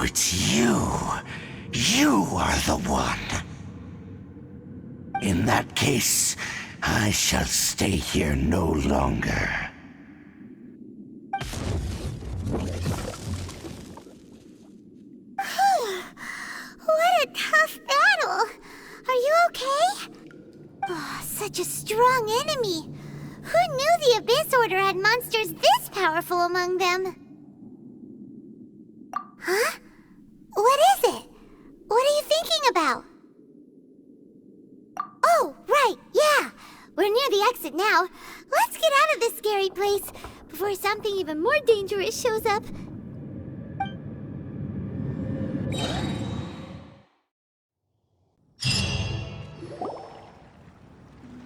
it's you. You are the one. In that case, I shall stay here no longer. What a tough battle! Are you okay? Oh, such a strong enemy. Who knew the Abyss Order had monsters this powerful among them? Huh? What is it? What are you thinking about? Oh, right, yeah. We're near the exit now. Let's get out of this scary place before something even more dangerous shows up.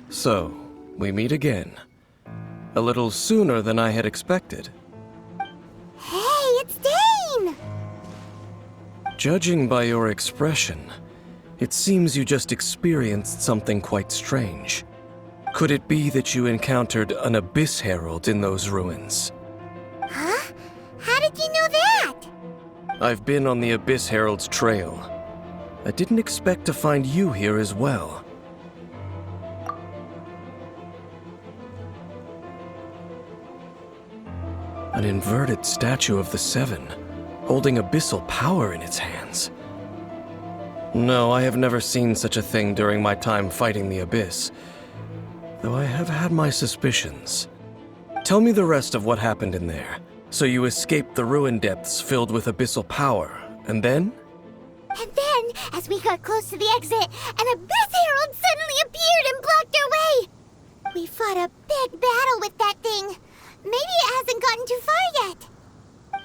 So, we meet again. A little sooner than I had expected. Hey, it's Dane! Judging by your expression, it seems you just experienced something quite strange. Could it be that you encountered an Abyss Herald in those ruins? Huh? How did you know that? I've been on the Abyss Herald's trail. I didn't expect to find you here as well. An inverted statue of the Seven, holding abyssal power in its hands. No, I have never seen such a thing during my time fighting the Abyss, though I have had my suspicions. Tell me the rest of what happened in there. So you escaped the ruin depths filled with abyssal power, and then? And then, as we got close to the exit, an Abyss Herald suddenly appeared and blocked our way! We fought a big battle with that thing. Maybe it hasn't gotten too far yet.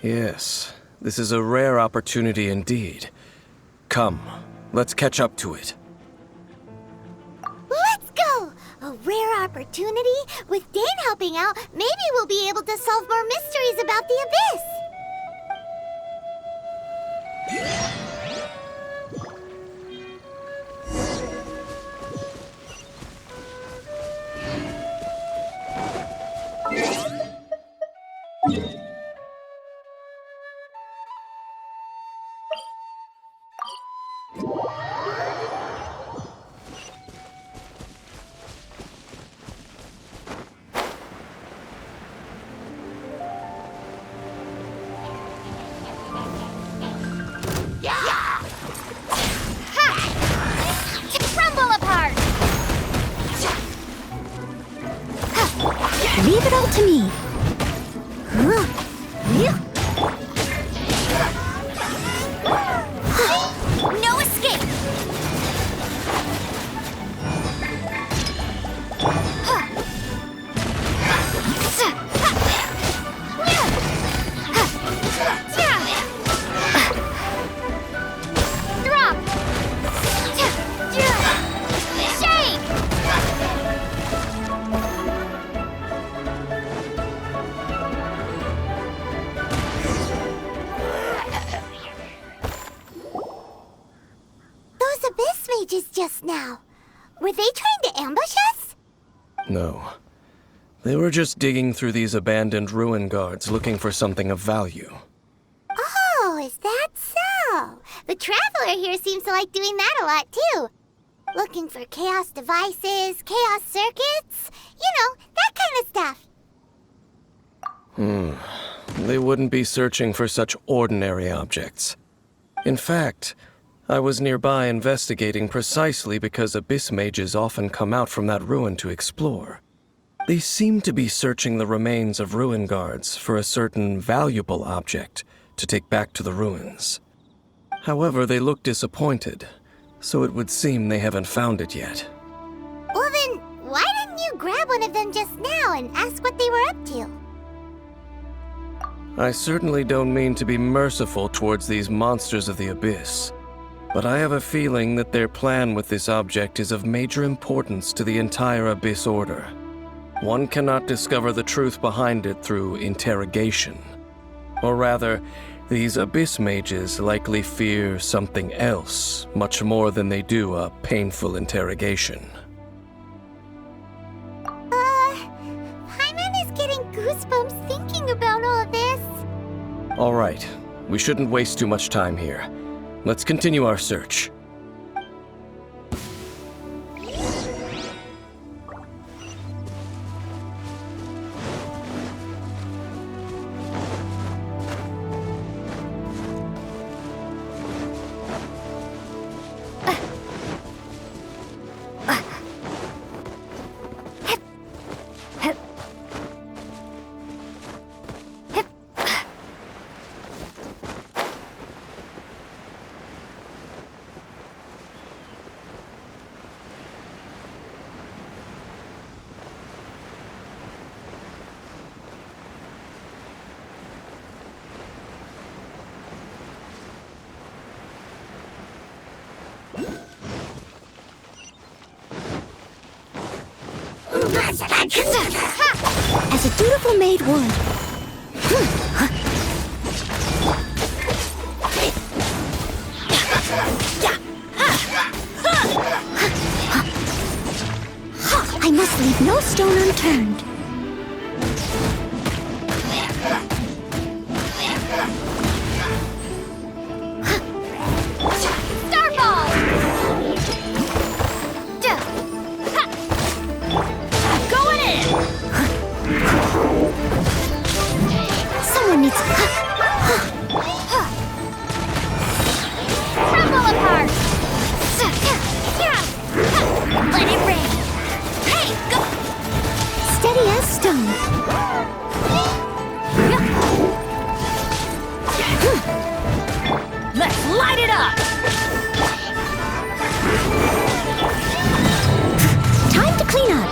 Yes, this is a rare opportunity indeed. Come, let's catch up to it. Let's go! A rare opportunity? With Dane helping out, maybe we'll be able to solve more mysteries about the Abyss! Leave it all to me. No escape! Drop! Shake! Those Abyss mages just now. Were they trying to ambush us? No. They were just digging through these abandoned ruin guards looking for something of value. Oh, is that so? The Traveler here seems to like doing that a lot, too. Looking for chaos devices, chaos circuits, you know, that kind of stuff. They wouldn't be searching for such ordinary objects. In fact, I was nearby investigating precisely because Abyss mages often come out from that ruin to explore. They seem to be searching the remains of ruin guards for a certain valuable object to take back to the ruins. However, they look disappointed, so it would seem they haven't found it yet. Well then, why didn't you grab one of them just now and ask what they were up to? I certainly don't mean to be merciful towards these monsters of the Abyss, but I have a feeling that their plan with this object is of major importance to the entire Abyss Order. One cannot discover the truth behind it through interrogation. Or rather, these Abyss mages likely fear something else much more than they do a painful interrogation. Paimon is getting goosebumps thinking about all this. All right, We shouldn't waste too much time here. Let's continue our search. As a dutiful maid would. I must leave no stone unturned. Someone needs... Crumble apart! Let it rain! Hey, go! Steady as stone. Let's light it up! Time to clean up.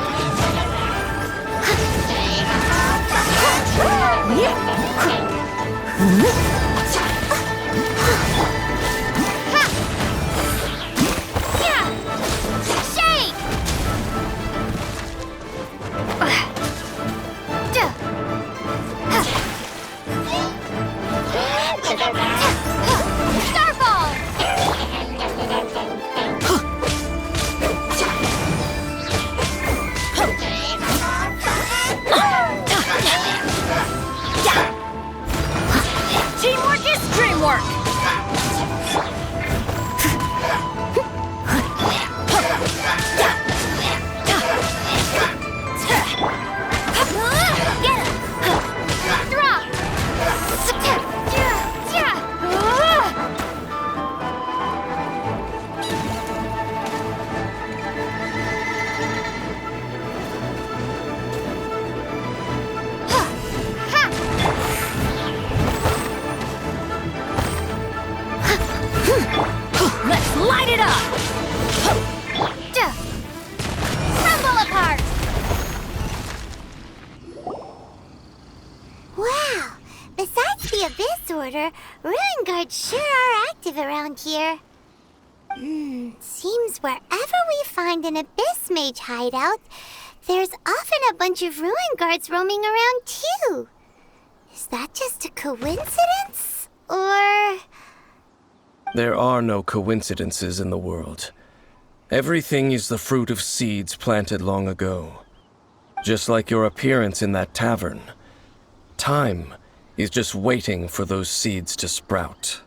Shake! Teamwork is dreamwork! Get him! Drop! Let's light it up! Crumble apart! Wow! Besides the Abyss Order, Ruin Guards sure are active around here. Seems wherever we find an Abyss Mage hideout, there's often a bunch of Ruin Guards roaming around too. Is that just a coincidence? Or... There are no coincidences in the world. Everything is the fruit of seeds planted long ago. Just like your appearance in that tavern. Time is just waiting for those seeds to sprout.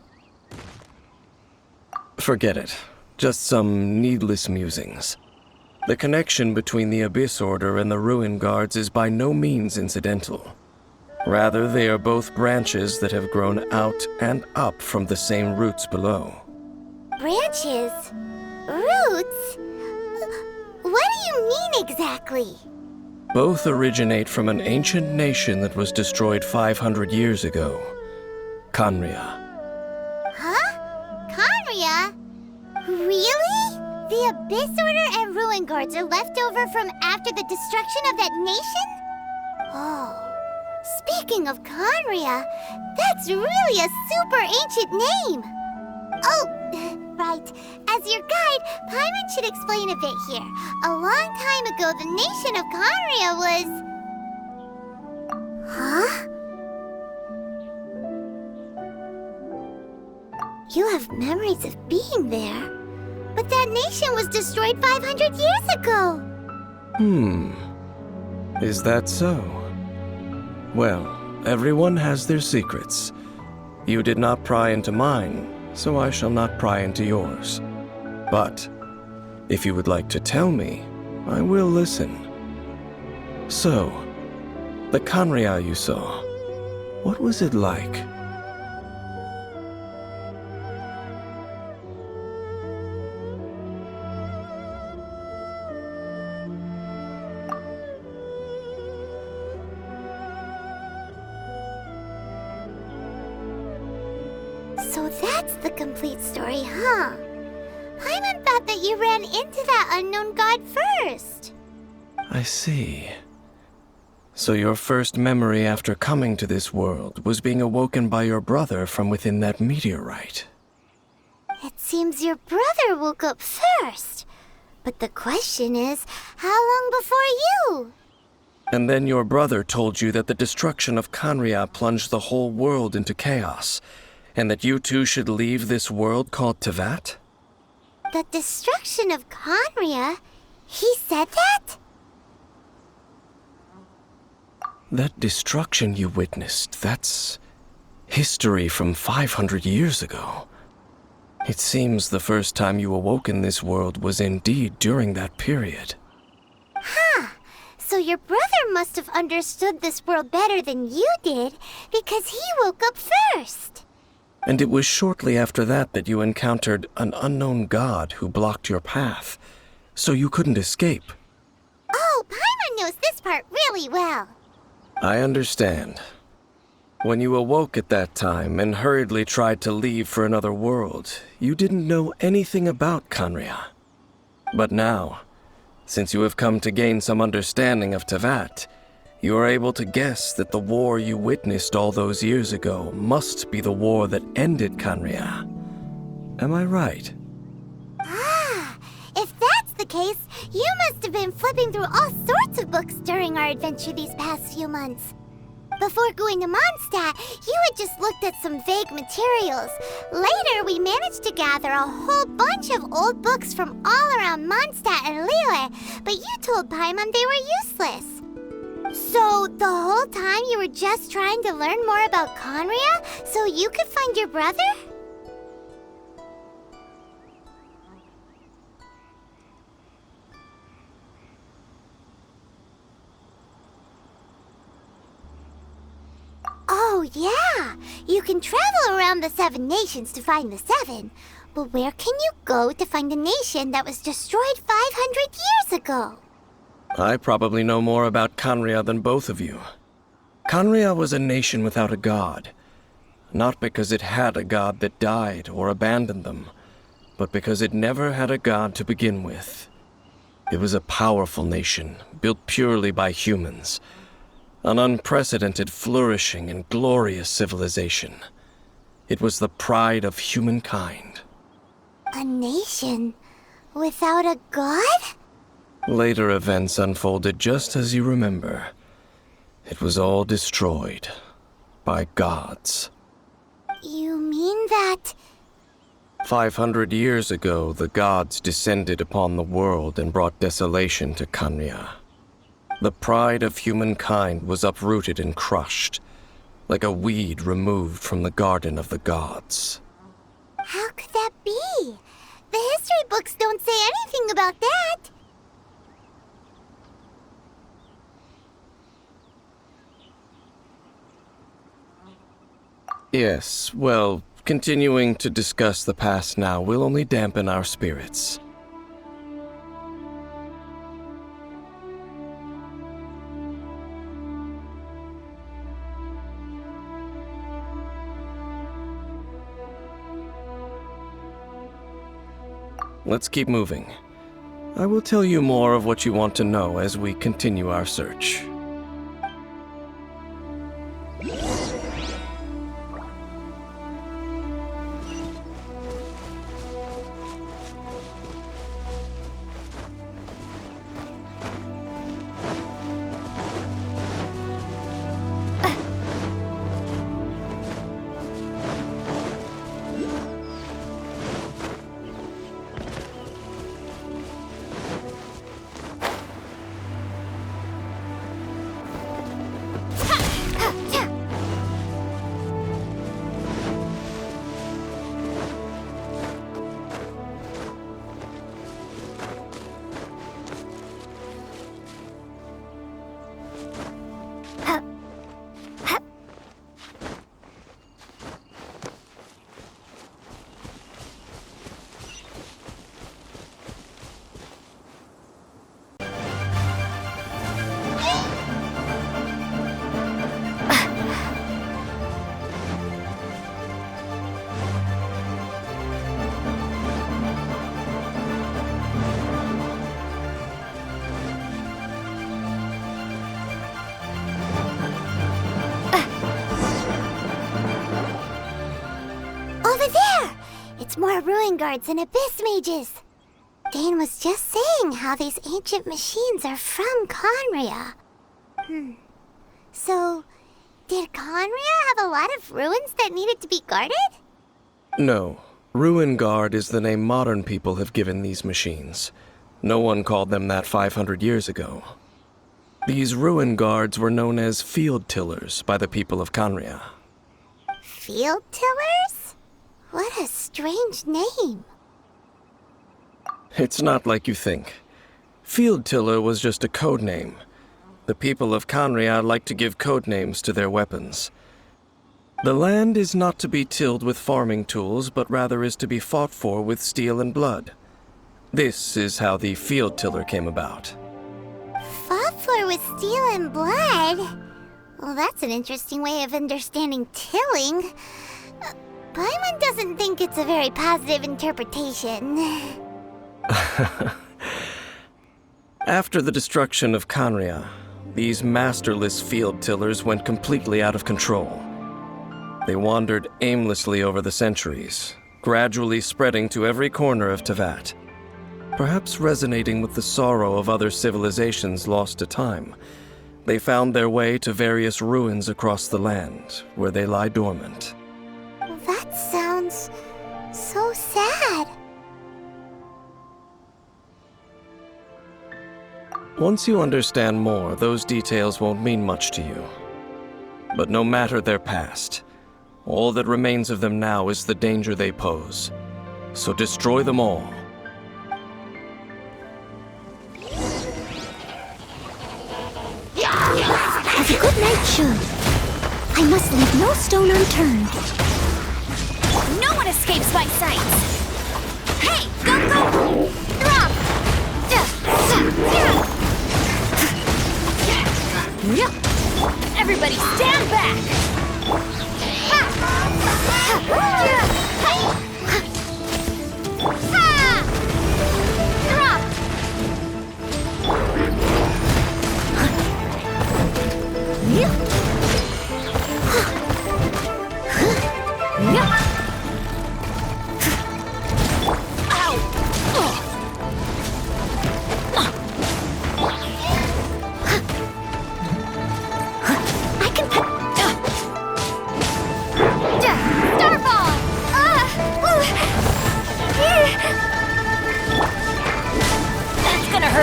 Forget it. Just some needless musings. The connection between the Abyss Order and the Ruin Guards is by no means incidental. Rather, they are both branches that have grown out and up from the same roots below. Branches? Roots? What do you mean exactly? Both originate from an ancient nation that was destroyed 500 years ago. Khaenri'ah. Huh? Khaenri'ah? Really? The Abyss Order and Ruin Guards are left over from after the destruction of that nation? Oh. Speaking of Khaenri'ah, that's really a super ancient name! Oh, right. As your guide, Paimon should explain a bit here. A long time ago, the nation of Khaenri'ah was... Huh? You have memories of being there. But that nation was destroyed 500 years ago! Is that so? Well, everyone has their secrets. You did not pry into mine, so I shall not pry into yours. But if you would like to tell me, I will listen. So, the Khaenri'ah you saw, what was it like? So that's the complete story, huh? Paimon thought that you ran into that unknown god first. I see. So your first memory after coming to this world was being awoken by your brother from within that meteorite. It seems your brother woke up first. But the question is, how long before you? And then your brother told you that the destruction of Khaenri'ah plunged the whole world into chaos, and that you two should leave this world called Teyvat? The destruction of Khaenri'ah? He said that? That destruction you witnessed, that's history from 500 years ago. It seems the first time you awoke in this world was indeed during that period. Huh. So your brother must have understood this world better than you did, because he woke up first. And it was shortly after that that you encountered an unknown god who blocked your path, so you couldn't escape. Oh, Paimon knows this part really well. I understand. When you awoke at that time and hurriedly tried to leave for another world, you didn't know anything about Khaenri'ah. But now, since you have come to gain some understanding of Teyvat, you are able to guess that the war you witnessed all those years ago must be the war that ended Khaenri'ah. Am I right? Ah, if that's the case, you must have been flipping through all sorts of books during our adventure these past few months. Before going to Mondstadt, you had just looked at some vague materials. Later, we managed to gather a whole bunch of old books from all around Mondstadt and Liyue, but you told Paimon they were useless. So, the whole time you were just trying to learn more about Khaenri'ah so you could find your brother? Oh, yeah! You can travel around the 7 nations to find the 7. But where can you go to find a nation that was destroyed 500 years ago? I probably know more about Khaenri'ah than both of you. Khaenri'ah was a nation without a god. Not because it had a god that died or abandoned them, but because it never had a god to begin with. It was a powerful nation, built purely by humans. An unprecedented, flourishing, and glorious civilization. It was the pride of humankind. A nation without a god? Later events unfolded just as you remember. It was all destroyed by gods. You mean that... 500 years ago, the gods descended upon the world and brought desolation to Khaenri'ah. The pride of humankind was uprooted and crushed, like a weed removed from the garden of the gods. How could that be? The history books don't say anything about that. Yes, well, continuing to discuss the past now will only dampen our spirits. Let's keep moving. I will tell you more of what you want to know as we continue our search. more ruin guards and abyss mages. Dane was just saying how these ancient machines are from Conria. So, did Conria have a lot of ruins that needed to be guarded? No. Ruin Guard is the name modern people have given these machines. No one called them that 500 years ago. These Ruin Guards were known as Field Tillers by the people of Conria. Field Tillers? What a strange name. It's not like you think. Field Tiller was just a code name. The people of Conria like to give code names to their weapons. The land is not to be tilled with farming tools, but rather is to be fought for with steel and blood. This is how the Field Tiller came about. Fought for with steel and blood? Well, that's an interesting way of understanding tilling. Paimon doesn't think it's a very positive interpretation. After the destruction of Conria, these masterless field tillers went completely out of control. They wandered aimlessly over the centuries, gradually spreading to every corner of Teyvat. Perhaps resonating with the sorrow of other civilizations lost to time, they found their way to various ruins across the land, where they lie dormant. That sounds so sad. Once you understand more, those details won't mean much to you. But no matter their past, all that remains of them now is the danger they pose. So destroy them all. As a good knight should. I must leave no stone unturned. No one escapes my sights! Hey! Go! Drop! Everybody stand back!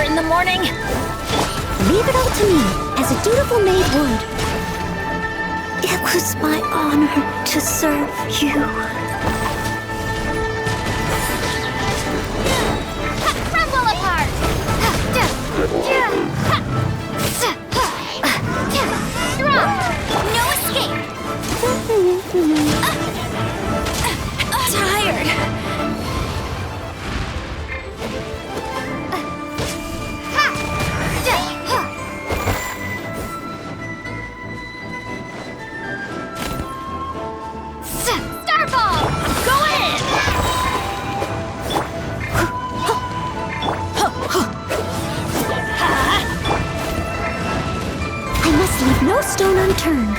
In the morning. Leave it all to me, as a dutiful maid would. It was my honor to serve you. Crumble apart! Drop! No escape! Tired! Leave no stone unturned.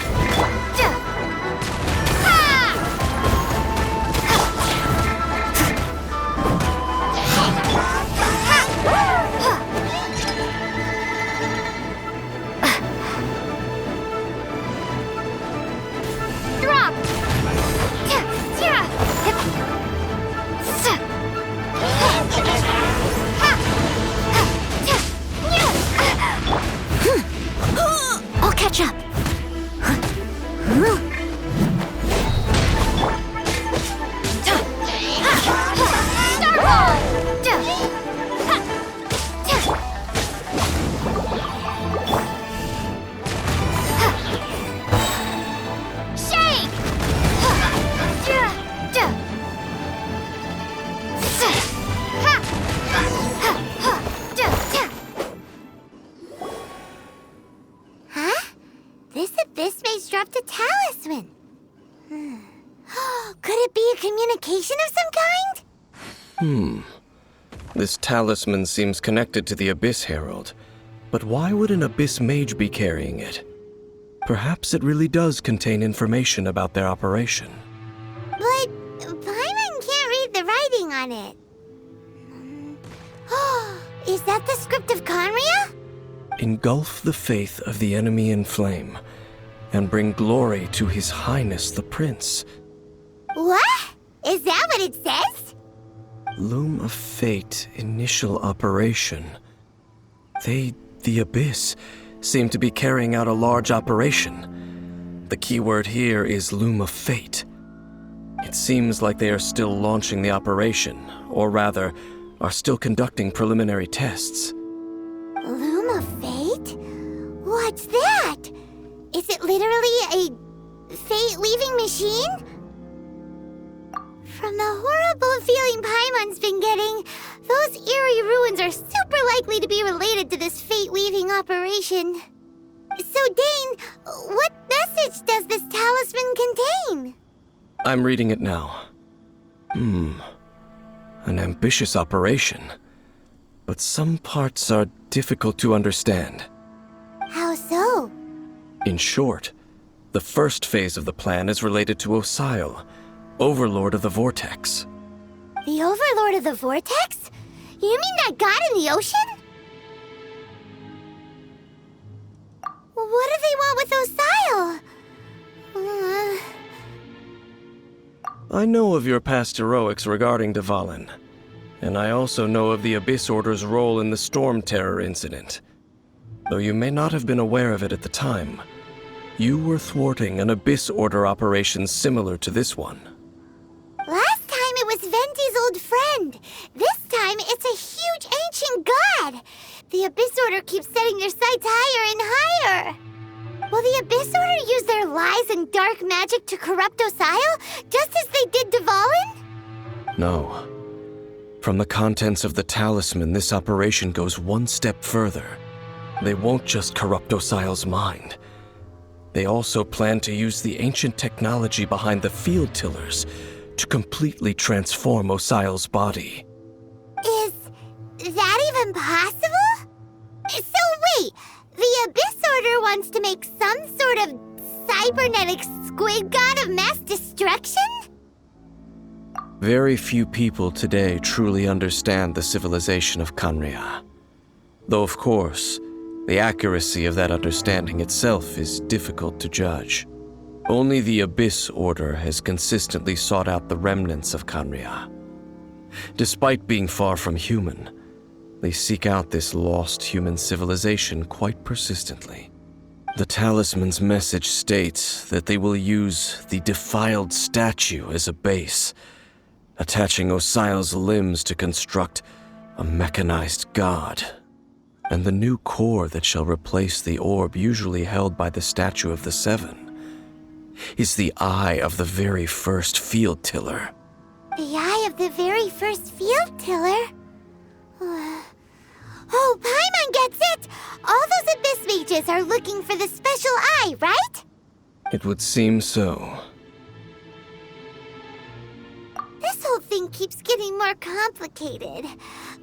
Drop! I'll catch up. This abyss maze dropped a talisman. Could it be a communication of some kind? This talisman seems connected to the Abyss Herald. But why would an Abyss Mage be carrying it? Perhaps it really does contain information about their operation. But Paimon can't read the that the script of Conria? Engulf the faith of the enemy in flame, and bring glory to His Highness the Prince. What? Is that what it says? Loom of Fate initial operation. They, the Abyss, seem to be carrying out a large operation. The keyword here is Loom of Fate. It seems like they are still launching the operation, or rather, are still conducting preliminary tests. Loom of Fate? What's that? Is it literally a fate-leaving machine? From the horrible feeling Paimon's been getting, those eerie ruins are super likely to be related to this fate-leaving operation. So, Dane, what message does this talisman contain? I'm reading it now. An ambitious operation. But some parts are difficult to understand. How so? In short, the first phase of the plan is related to Osile, Overlord of the Vortex. The Overlord of the Vortex? You mean that god in the ocean? What do they want with Osile? I know of your past heroics regarding Dvalin, and I also know of the Abyss Order's role in the Storm Terror incident. Though you may not have been aware of it at the time, you were thwarting an Abyss Order operation similar to this one. Last time it was Venti's old friend. This time it's a huge ancient god. The Abyss Order keeps setting their sights higher and higher. Will the Abyss Order use their lies and dark magic to corrupt Osile, just as they did Dvalin? No. From the contents of the talisman, this operation goes one step further. They won't just corrupt Osile's mind. They also plan to use the ancient technology behind the field tillers to completely transform Osile's body. Is that even possible? So wait, the Abyss Order wants to make some sort of cybernetic squid god of mass destruction? Very few people today truly understand the civilization of Conria. Though, of course, the accuracy of that understanding itself is difficult to judge. Only the Abyss Order has consistently sought out the remnants of Conria. Despite being far from human, they seek out this lost human civilization quite persistently. The talisman's message states that they will use the defiled statue as a base, attaching Osile's limbs to construct a mechanized god. And the new core that shall replace the orb usually held by the Statue of the Seven is the eye of the very first field tiller. The eye of the very first field tiller? Oh, Paimon gets it! All those Abyss mages are looking for the special eye, right? It would seem so. This whole thing keeps getting more complicated.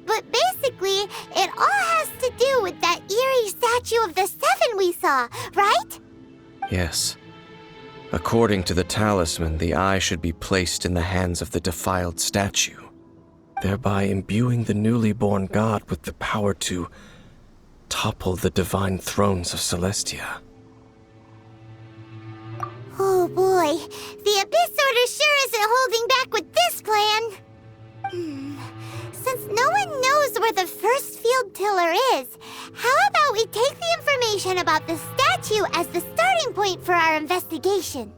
But basically, it all has to do with that eerie Statue of the Seven we saw, right? Yes. According to the talisman, the eye should be placed in the hands of the defiled statue, thereby imbuing the newly born god with the power to topple the divine thrones of Celestia. Oh boy, the Abyss Order sure isn't holding back with this plan. Since no one knows where the first field tiller is, how about we take the information about the statue as the starting point for our investigation?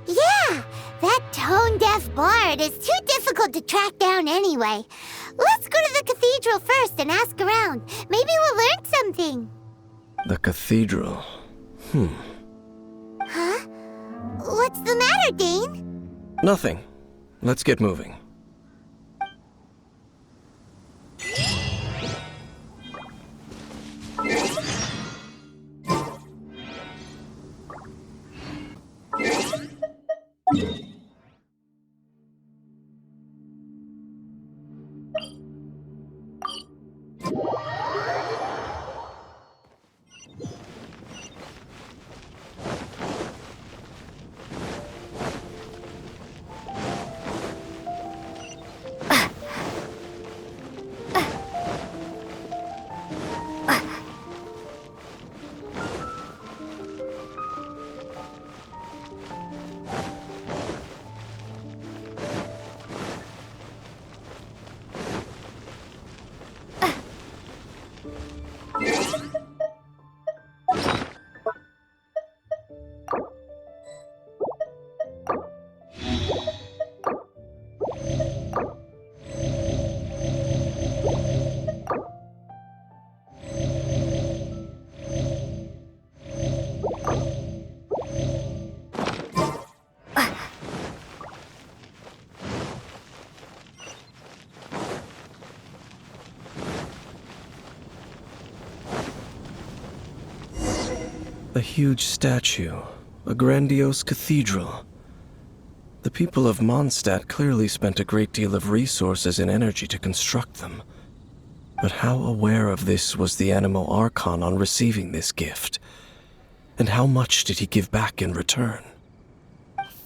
Yeah, that tone-deaf bard is too difficult to track down anyway. Let's go to the cathedral first and ask around. Maybe we'll learn something. The cathedral. Huh? What's the matter, Dane? Nothing. Let's get moving. A huge statue, a grandiose cathedral. The people of Mondstadt clearly spent a great deal of resources and energy to construct them. But how aware of this was the Animo Archon on receiving this gift? And how much did he give back in return?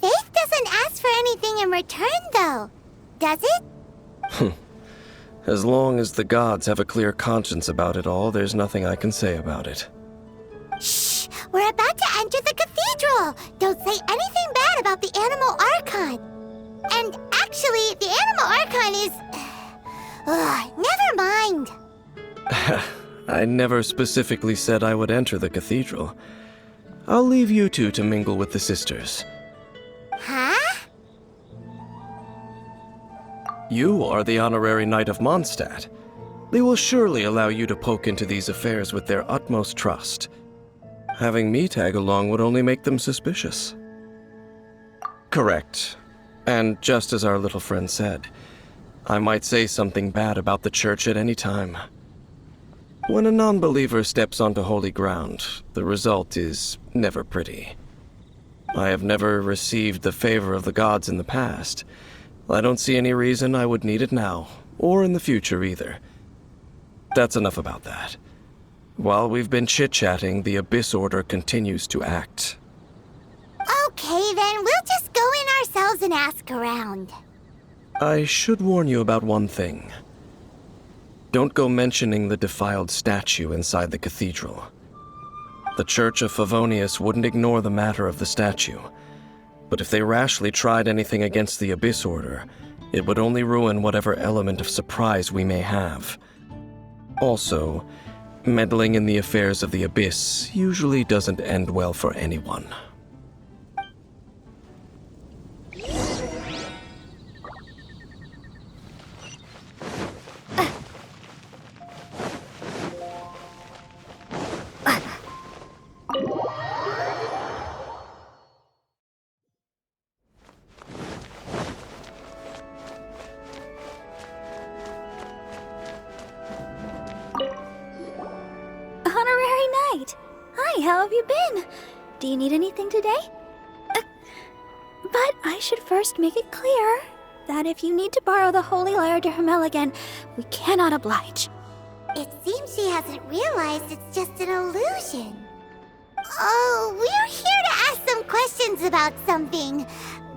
Faith doesn't ask for anything in return, though, does it? As long as the gods have a clear conscience about it all, there's nothing I can say about it. Shh! We're about to enter the cathedral! Don't say anything bad about the Animo Archon! And actually, the Animo Archon is... never mind! I never specifically said I would enter the cathedral. I'll leave you two to mingle with the sisters. Huh? You are the honorary knight of Mondstadt. They will surely allow you to poke into these affairs with their utmost trust. Having me tag along would only make them suspicious. Correct. And just as our little friend said, I might say something bad about the church at any time. When a non-believer steps onto holy ground, the result is never pretty. I have never received the favor of the gods in the past. I don't see any reason I would need it now, or in the future either. That's enough about that. While we've been chit-chatting, the Abyss Order continues to act. Okay, then we'll just go in ourselves and ask around. I should warn you about one thing. Don't go mentioning the defiled statue inside the cathedral. The Church of Favonius wouldn't ignore the matter of the statue, but if they rashly tried anything against the Abyss Order, it would only ruin whatever element of surprise we may have. Also, meddling in the affairs of the Abyss usually doesn't end well for anyone. Honorary Knight! Hi, how have you been? Do you need anything today? But I should first make it clear that if you need to borrow the Holy Lyre to Hermel again, we cannot oblige. It seems she hasn't realized it's just an illusion. Oh, we're here to ask some questions about something.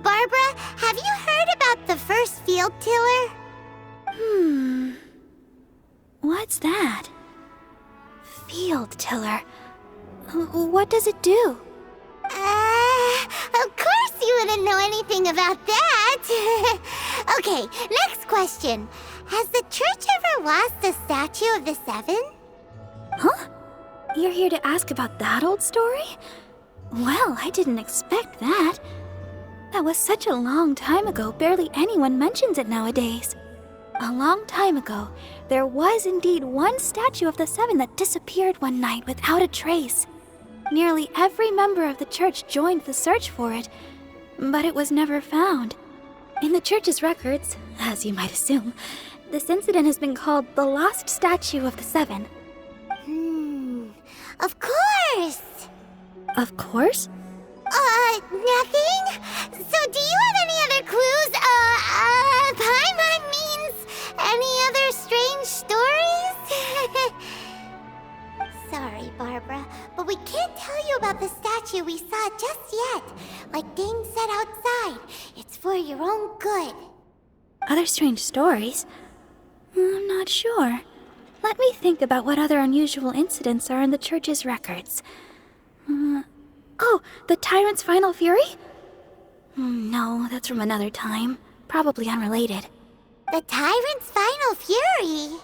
Barbara, have you heard about the first field tiller? What's that? Field tiller. What does it do? Of course you wouldn't know anything about that. Okay, next question. Has the church ever lost a statue of the Seven? Huh? You're here to ask about that old story? Well, I didn't expect that. That was such a long time ago, barely anyone mentions it nowadays. A long time ago, there was indeed one statue of the Seven that disappeared one night without a trace. Nearly every member of the church joined the search for it, but it was never found. In the church's records, as you might assume, this incident has been called the Lost Statue of the Seven. Of course! Of course? Nothing? So do you have any other clues? Paimon means any other strange stories? Sorry, Barbara, but we can't tell you about the statue we saw just yet. Like Dane said outside, it's for your own good. Other strange stories? I'm not sure. Let me think about what other unusual incidents are in the church's records. Oh, the Tyrant's Final Fury? No, that's from another time. Probably unrelated. The Tyrant's Final Fury?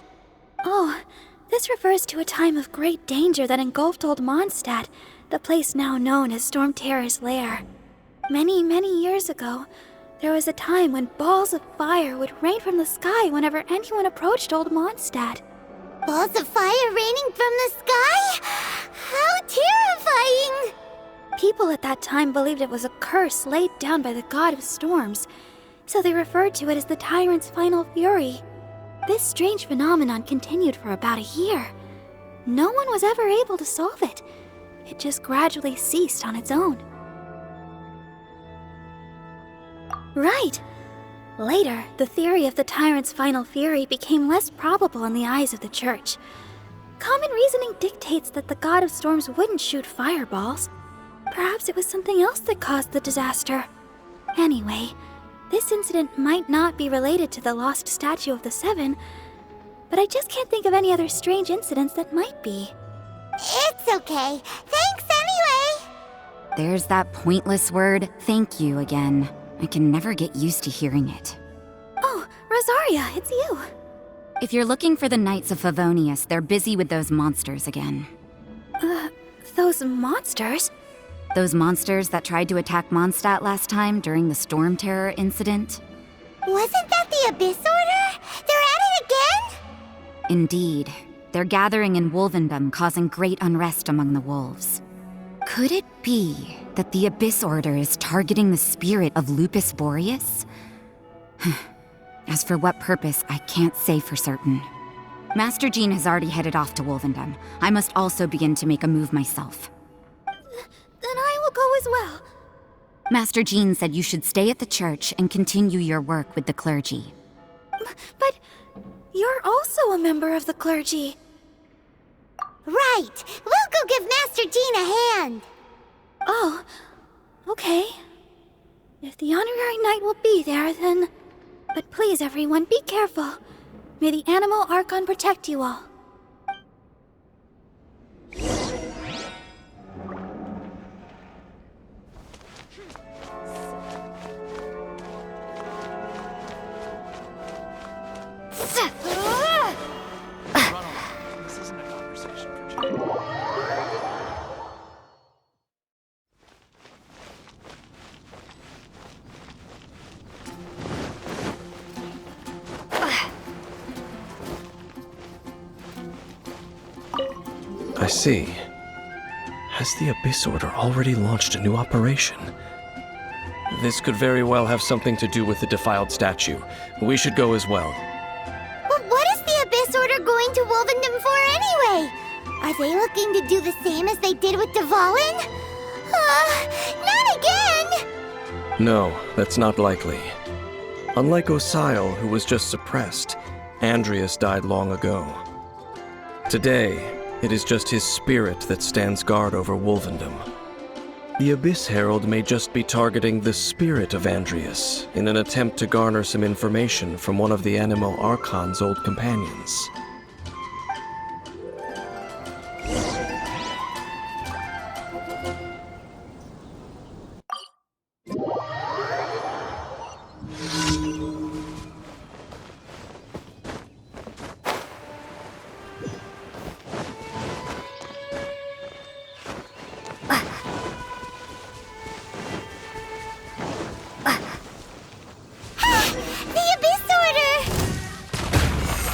Oh, this refers to a time of great danger that engulfed old Mondstadt, the place now known as Storm Terror's lair. Many, many years ago, there was a time when balls of fire would rain from the sky whenever anyone approached old Mondstadt. Balls of fire raining from the sky? How terrifying! People at that time believed it was a curse laid down by the god of storms, so they referred to it as the Tyrant's Final Fury. This strange phenomenon continued for about a year. No one was ever able to solve it. it just gradually ceased on its own. Right! Later, the theory of the tyrant's final fury became less probable in the eyes of the Church. Common reasoning dictates that the god of storms wouldn't shoot fireballs. Perhaps it was something else that caused the disaster. Anyway, this incident might not be related to the lost statue of the Seven, but I just can't think of any other strange incidents that might be. It's okay. Thanks anyway. There's that pointless word, thank you, again. I can never get used to hearing it. Oh, Rosaria, it's you. If you're looking for the Knights of Favonius, they're busy with those monsters again. Those monsters? Those monsters that tried to attack Mondstadt last time during the Storm Terror incident? Wasn't that the Abyss Order? They're at it again? Indeed. They're gathering in Wolvendom, causing great unrest among the wolves. Could it be that the Abyss Order is targeting the spirit of Lupus Boreas? As for what purpose, I can't say for certain. Master Jean has already headed off to Wolvendom. I must also begin to make a move myself. Then I will go as well. Master Jean said you should stay at the church and continue your work with the clergy. But you're also a member of the clergy. Right. We'll go give Master Jean a hand. Oh, okay. If the honorary knight will be there, then... But please, everyone, be careful. May the Animal Archon protect you all. This isn't a conversation for Jane. I see. Has the Abyss Order already launched a new operation? This could very well have something to do with the defiled statue. We should go as well. But what is the Abyss Order going to Wolvendom for anyway? Are they looking to do the same as they did with Dvalin? Not again! No, that's not likely. Unlike Osile, who was just suppressed, Andreas died long ago. Today, it is just his spirit that stands guard over Wolvendom. The Abyss Herald may just be targeting the spirit of Andreas in an attempt to garner some information from one of the Animal Archon's old companions.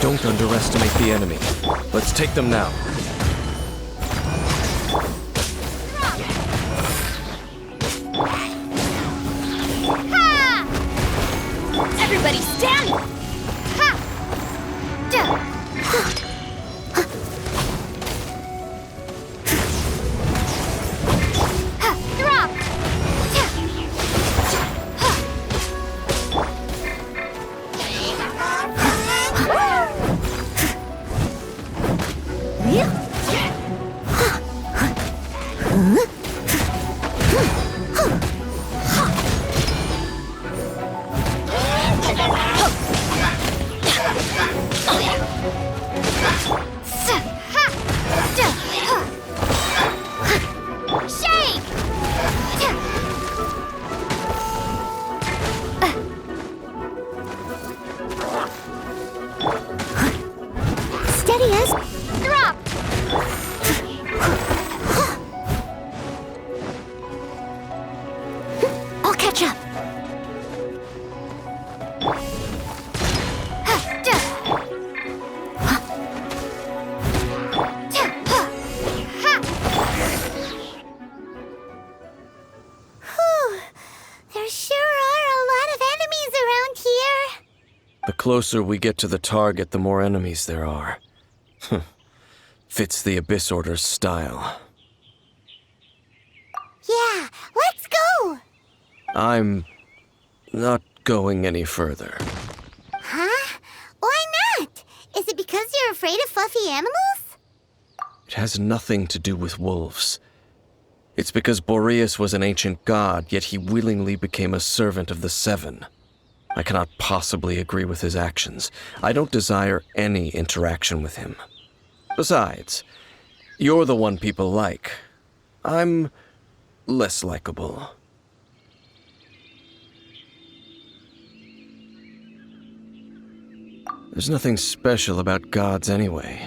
Don't underestimate the enemy. Let's take them now. Everybody stand! Ha! Drop! Shake! Steady as... Drop! I'll catch up. Whew. There sure are a lot of enemies around here. The closer we get to the target, the more enemies there are. Fits the Abyss Order's style. I'm not going any further. Huh? Why not? Is it because you're afraid of fluffy animals? It has nothing to do with wolves. It's because Boreas was an ancient god, yet he willingly became a servant of the Seven. I cannot possibly agree with his actions. I don't desire any interaction with him. Besides, you're the one people like. I'm less likable. There's nothing special about gods anyway.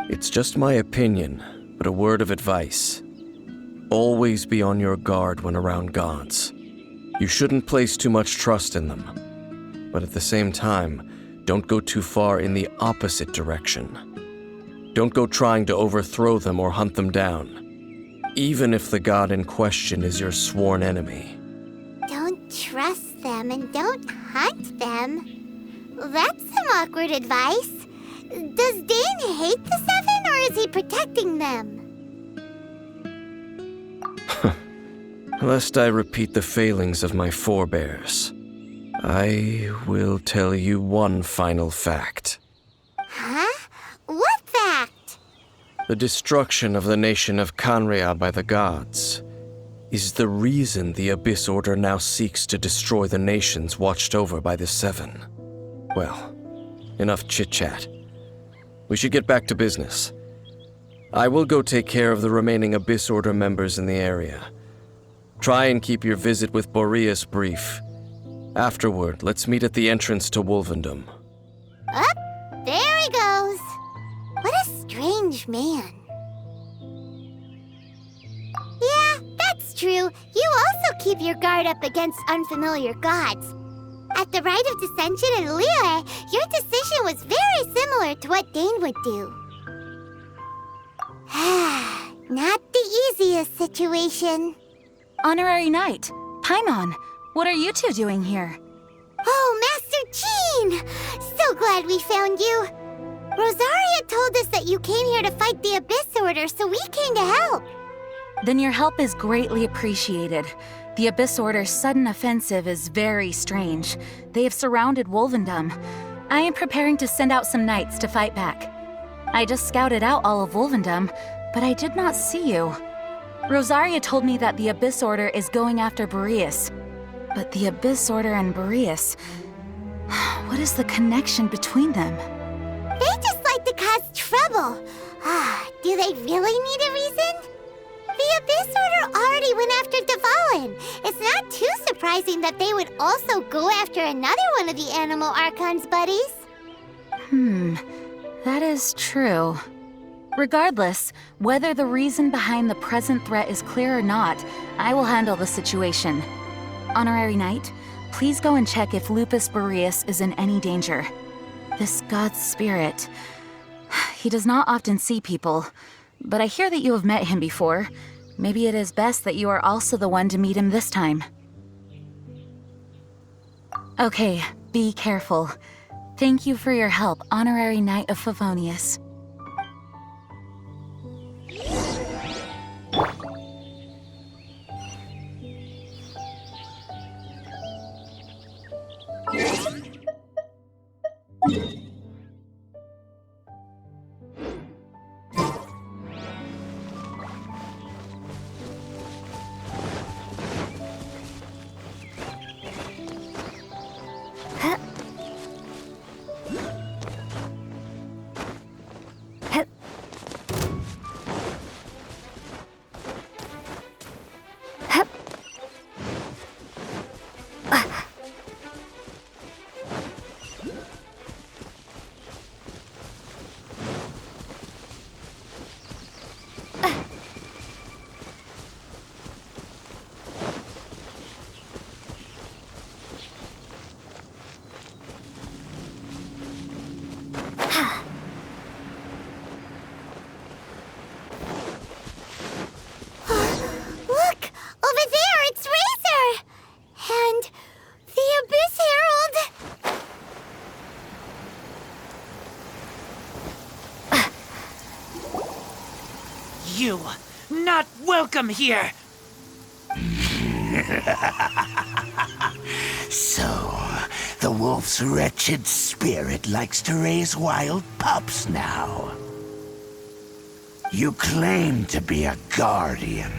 It's just my opinion, but a word of advice. Always be on your guard when around gods. You shouldn't place too much trust in them. But at the same time, don't go too far in the opposite direction. Don't go trying to overthrow them or hunt them down, even if the god in question is your sworn enemy. Don't trust them and don't hunt them. That's some awkward advice. Does Dane hate the Seven, or is he protecting them? Lest I repeat the failings of my forebears, I will tell you one final fact. Huh? What fact? The destruction of the nation of Canria by the gods is the reason the Abyss Order now seeks to destroy the nations watched over by the Seven. Well, enough chit-chat. We should get back to business. I will go take care of the remaining Abyss Order members in the area. Try and keep your visit with Boreas brief. Afterward, let's meet at the entrance to Wolvendom. Up, there he goes. What a strange man. Yeah, that's true. You also keep your guard up against unfamiliar gods. At the Rite of Dissension in Liyue, your decision was very similar to what Dane would do. Not the easiest situation. Honorary Knight, Paimon, what are you two doing here? Oh, Master Jean! So glad we found you. Rosaria told us that you came here to fight the Abyss Order, so we came to help. Then your help is greatly appreciated. The Abyss Order's sudden offensive is very strange. They have surrounded Wolvendom. I am preparing to send out some knights to fight back. I just scouted out all of Wolvendom, but I did not see you. Rosaria told me that the Abyss Order is going after Boreas. But the Abyss Order and Boreas... what is the connection between them? They just like to cause trouble. Do they really need a reason? The Abyss Order already went after Dvalin. It's not too surprising that they would also go after another one of the Animal Archon's buddies. That is true. Regardless, whether the reason behind the present threat is clear or not, I will handle the situation. Honorary Knight, please go and check if Lupus Boreas is in any danger. This god's spirit... he does not often see people, but I hear that you have met him before. Maybe it is best that you are also the one to meet him this time. Okay, be careful. Thank you for your help, Honorary Knight of Favonius. You, not welcome here! So, the wolf's wretched spirit likes to raise wild pups now. You claim to be a guardian,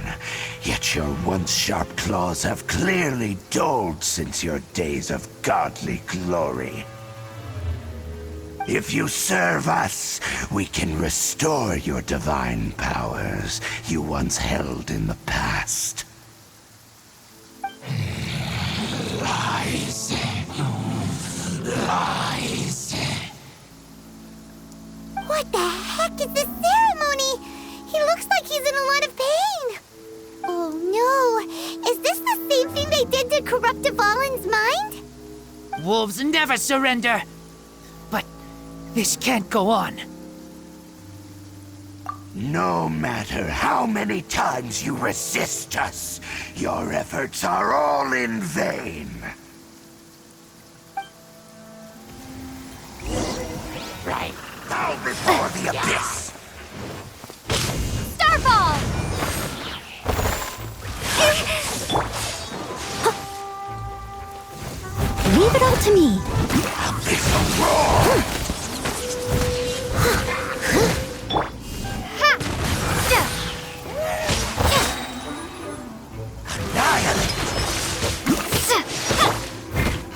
yet your once sharp claws have clearly dulled since your days of godly glory. If you serve us, we can restore your divine powers you once held in the past. Lies. Lies. What the heck is this ceremony? He looks like he's in a lot of pain. Oh no, is this the same thing they did to corrupt Dvalin's mind? Wolves never surrender. But this can't go on. No matter how many times you resist us, your efforts are all in vain. Right, bow before the abyss. Starball! Leave it all to me. Abyssal roar!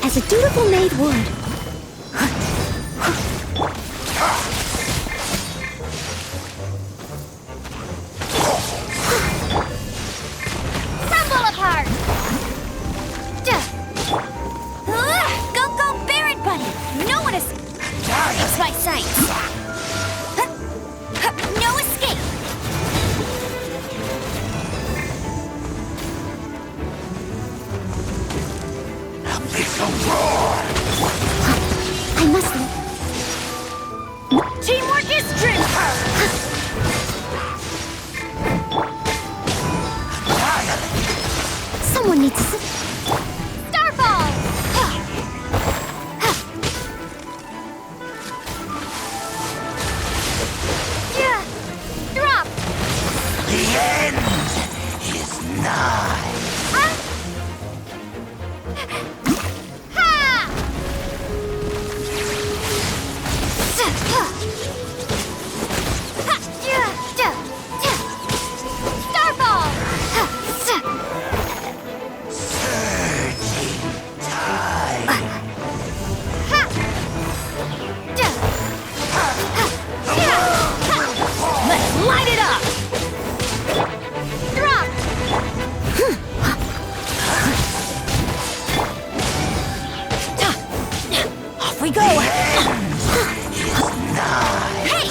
As a dutiful maid would. Crumble apart! Go, go, Baron Buddy! No one escapes my sight! No escape! Abyssal roar! I must... Teamwork is strength! Someone needs to... Starball! Yeah! Drop! The end is nigh. Ha! Starball! Let's light it up! Drop! Off we go! Hey!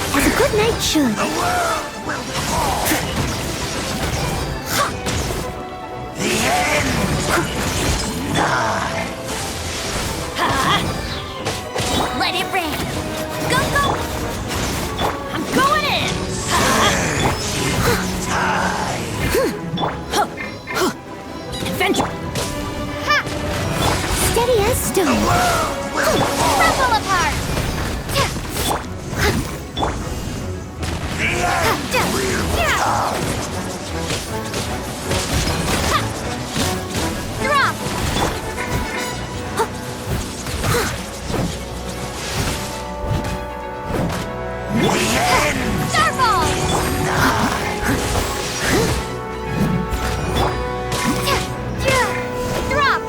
As a good knight should. The world will fall. The end is nigh. Let it rain! Go, go! I'm going in! Adventure! Steady as stone. Crumble apart! Drop! Starball! Drop!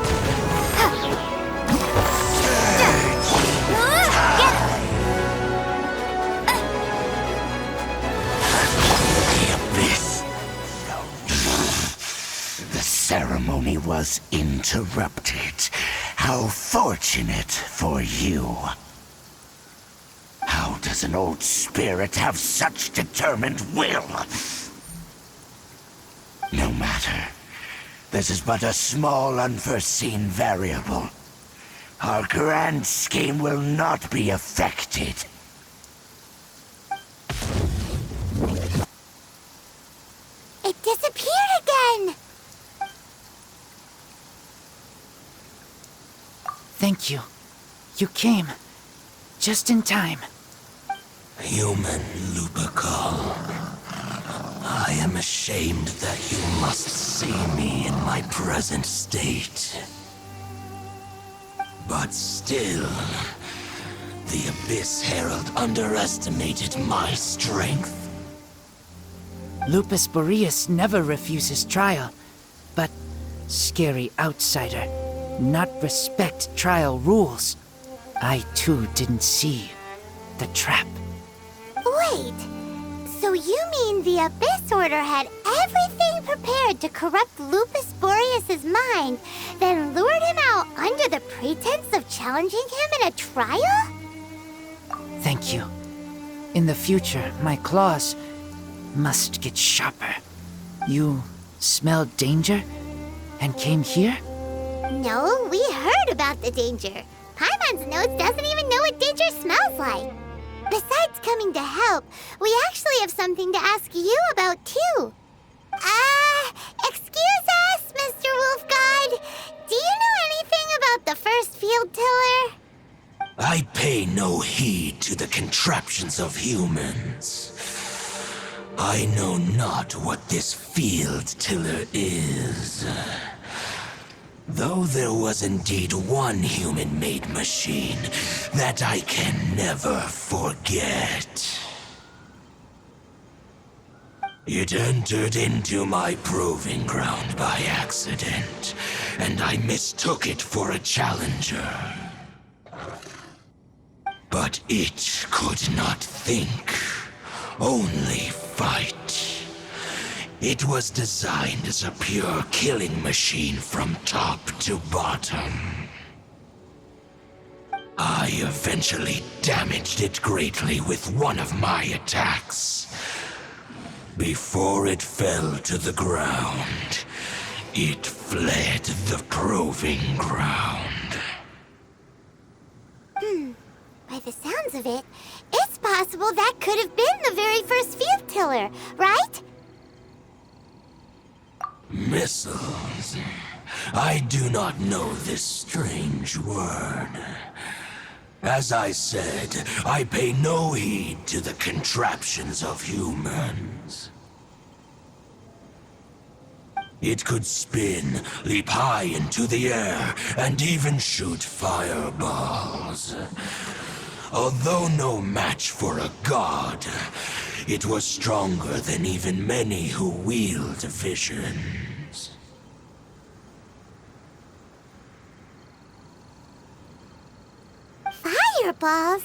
The ceremony was interrupted. How fortunate for you. How does an old spirit have such determined will? No matter. This is but a small unforeseen variable. Our grand scheme will not be affected. It disappeared again! Thank you. You came. Just in time. Human Lupercal, I am ashamed that you must see me in my present state. But still, the Abyss Herald underestimated my strength. Lupus Boreas never refuses trial, but scary outsider, not respect trial rules. I too didn't see the trap. Wait, so you mean the Abyss Order had everything prepared to corrupt Lupus Boreas' mind, then lured him out under the pretense of challenging him in a trial? Thank you. In the future, my claws must get sharper. You smelled danger and came here? No, we heard about the danger. Paimon's nose doesn't even know what danger smells like. Besides coming to help, we actually have something to ask you about too. Excuse us, Mr. Wolf God. Do you know anything about the first field tiller? I pay no heed to the contraptions of humans. I know not what this field tiller is. Though there was indeed one human-made machine that I can never forget. It entered into my proving ground by accident, and I mistook it for a challenger. But it could not think, only fight. It was designed as a pure killing machine from top to bottom. I eventually damaged it greatly with one of my attacks. Before it fell to the ground, it fled the proving ground. By the sounds of it, it's possible that could have been the very first field tiller, right? Missiles. I do not know this strange word. As I said, I pay no heed to the contraptions of humans. It could spin, leap high into the air, and even shoot fireballs. Although no match for a god, it was stronger than even many who wield visions. Fireballs?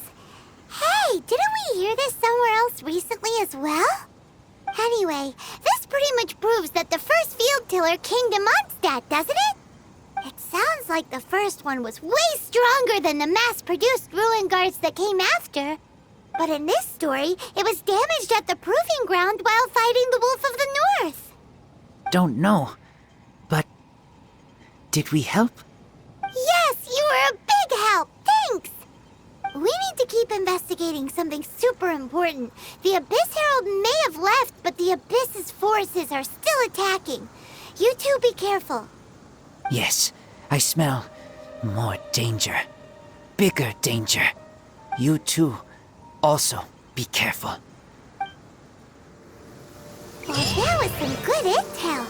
Hey, didn't we hear this somewhere else recently as well? Anyway, this pretty much proves that the first field tiller came to Mondstadt, doesn't it? It sounds like the first one was way stronger than the mass-produced ruin guards that came after. But in this story, it was damaged at the proving ground while fighting the Wolf of the North. Don't know, but did we help? Yes, you were a big help. Thanks. We need to keep investigating something super important. The Abyss Herald may have left, but the Abyss's forces are still attacking. You two be careful. Yes, I smell more danger. Bigger danger. You too, also be careful. Well, that was some good intel.